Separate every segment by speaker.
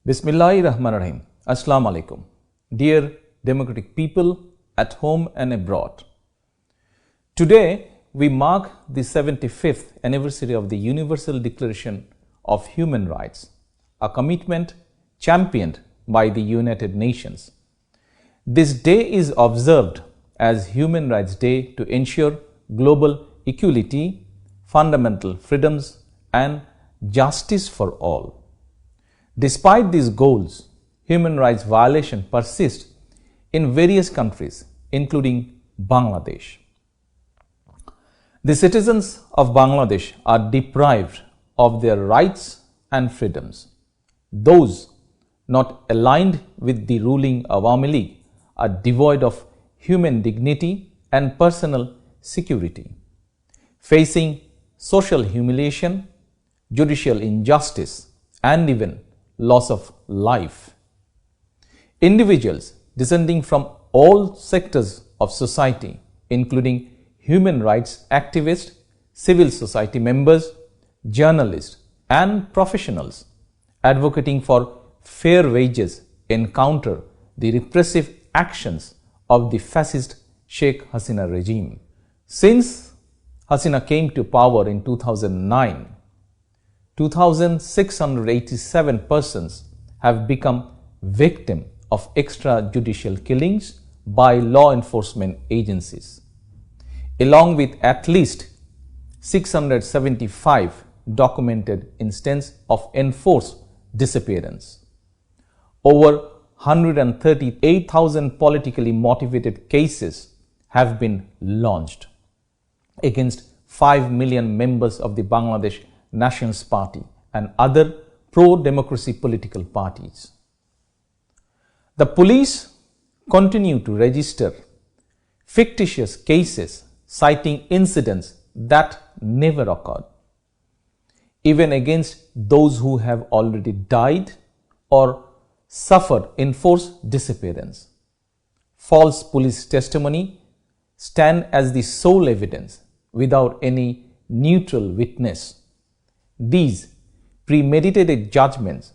Speaker 1: Bismillahirrahmanirrahim. Assalamu alaikum. Dear democratic people at home and abroad. Today we mark the 75th anniversary of the Universal Declaration of Human Rights, a commitment championed by the United Nations. This day is observed as Human Rights Day to ensure global equality, fundamental freedoms, and justice for all. Despite these goals, human rights violations persist in various countries, including Bangladesh. The citizens of Bangladesh are deprived of their rights and freedoms. Those not aligned with the ruling Awami League are devoid of human dignity and personal security, facing social humiliation, judicial injustice, and even loss of life. Individuals descending from all sectors of society, including human rights activists, civil society members, journalists, and professionals advocating for fair wages, encounter the repressive actions of the fascist Sheikh Hasina regime. Since Hasina came to power in 2009, 2,687 persons have become victims of extrajudicial killings by law enforcement agencies, along with at least 675 documented instances of enforced disappearance. Over 138,000 politically motivated cases have been launched against 5 million members of the Bangladesh Nationalist Party and other pro-democracy political parties. The police continue to register fictitious cases citing incidents that never occurred, even against those who have already died or suffered enforced disappearance. False police testimony stand as the sole evidence without any neutral witness. These premeditated judgments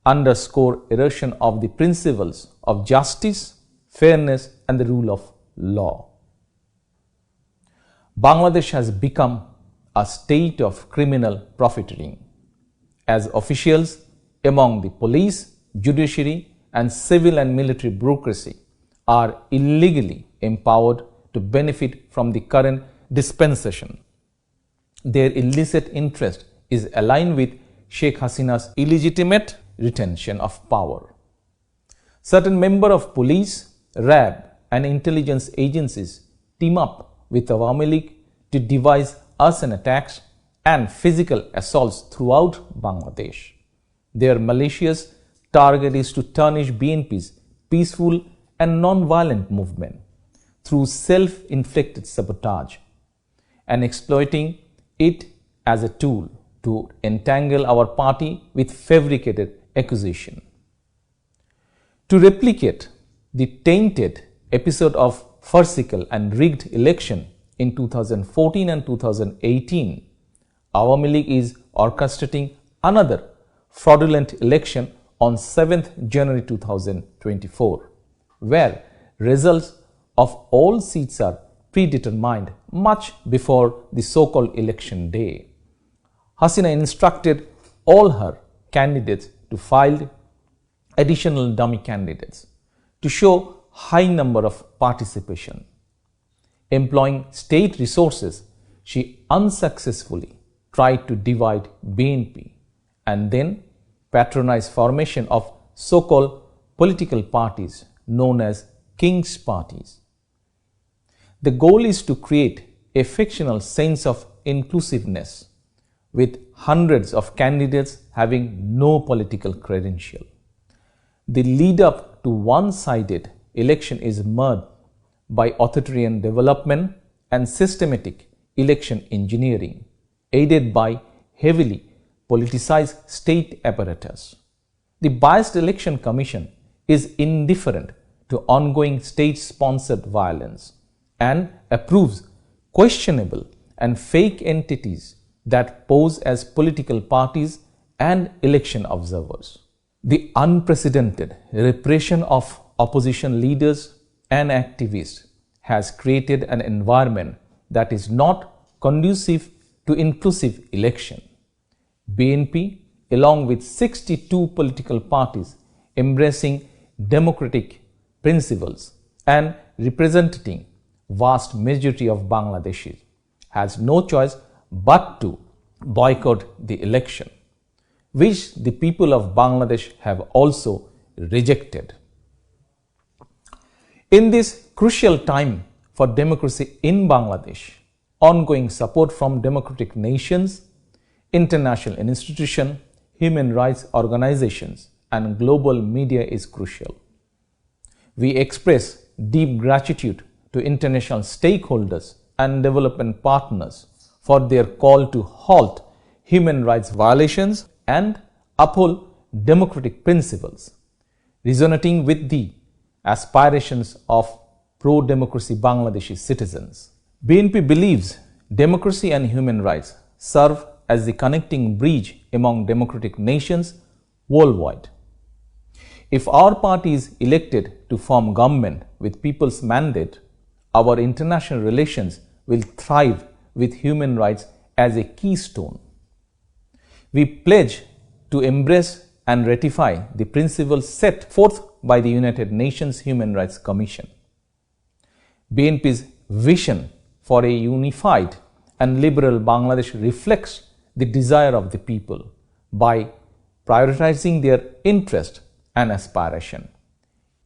Speaker 1: underscore erosion of the principles of justice, fairness, and the rule of law. Bangladesh has become a state of criminal profiteering, as officials among the police, judiciary, and civil and military bureaucracy are illegally empowered to benefit from the current dispensation. Their illicit interest is aligned with Sheikh Hasina's illegitimate retention of power. Certain members of police, RAB, and intelligence agencies team up with Awami League to devise arson attacks and physical assaults throughout Bangladesh. Their malicious target is to tarnish BNP's peaceful and non-violent movement through self-inflicted sabotage and exploiting it as a tool to entangle our party with fabricated accusation. To replicate the tainted episode of farcical and rigged election in 2014 and 2018, Awami League is orchestrating another fraudulent election on 7th January 2024, where results of all seats are predetermined much before the so-called election day. Hasina instructed all her candidates to file additional dummy candidates to show high number of participation. Employing state resources, she unsuccessfully tried to divide BNP and then patronized formation of so-called political parties known as King's parties. The goal is to create a fictional sense of inclusiveness, with hundreds of candidates having no political credential. The lead up to one-sided election is marred by authoritarian development and systematic election engineering, aided by heavily politicized state apparatus. The Biased Election Commission is indifferent to ongoing state-sponsored violence and approves questionable and fake entities that pose as political parties and election observers. The unprecedented repression of opposition leaders and activists has created an environment that is not conducive to inclusive election. BNP, along with 62 political parties embracing democratic principles and representing vast majority of Bangladeshis, has no choice but to boycott the election, which the people of Bangladesh have also rejected. In this crucial time for democracy in Bangladesh, ongoing support from democratic nations, international institutions, human rights organizations, and global media is crucial. We express deep gratitude to international stakeholders and development partners for their call to halt human rights violations and uphold democratic principles, resonating with the aspirations of pro-democracy Bangladeshi citizens. BNP believes democracy and human rights serve as the connecting bridge among democratic nations worldwide. If our party is elected to form government with people's mandate, our international relations will thrive with human rights as a keystone. We pledge to embrace and ratify the principles set forth by the United Nations Human Rights Commission. BNP's vision for a unified and liberal Bangladesh reflects the desire of the people by prioritizing their interest and aspiration.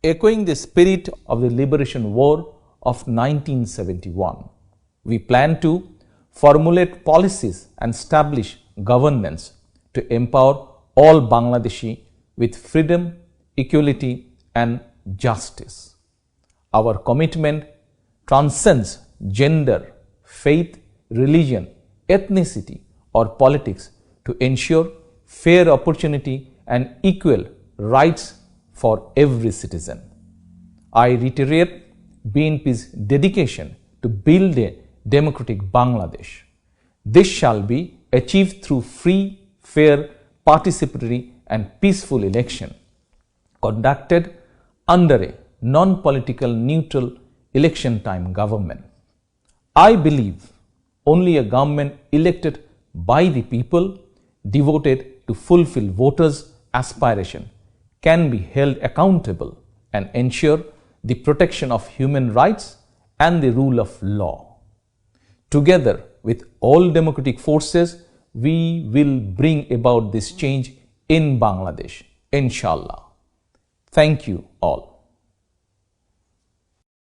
Speaker 1: Echoing the spirit of the Liberation War of 1971, we plan to formulate policies and establish governance to empower all Bangladeshi with freedom, equality, and justice. Our commitment transcends gender, faith, religion, ethnicity, or politics to ensure fair opportunity and equal rights for every citizen. I reiterate BNP's dedication to build a democratic Bangladesh. This shall be achieved through free, fair, participatory, and peaceful election conducted under a non-political, neutral election time government. I believe only a government elected by the people, devoted to fulfill voters' aspiration, can be held accountable and ensure the protection of human rights and the rule of law. Together with all democratic forces, we will bring about this change in Bangladesh, inshallah. Thank you all.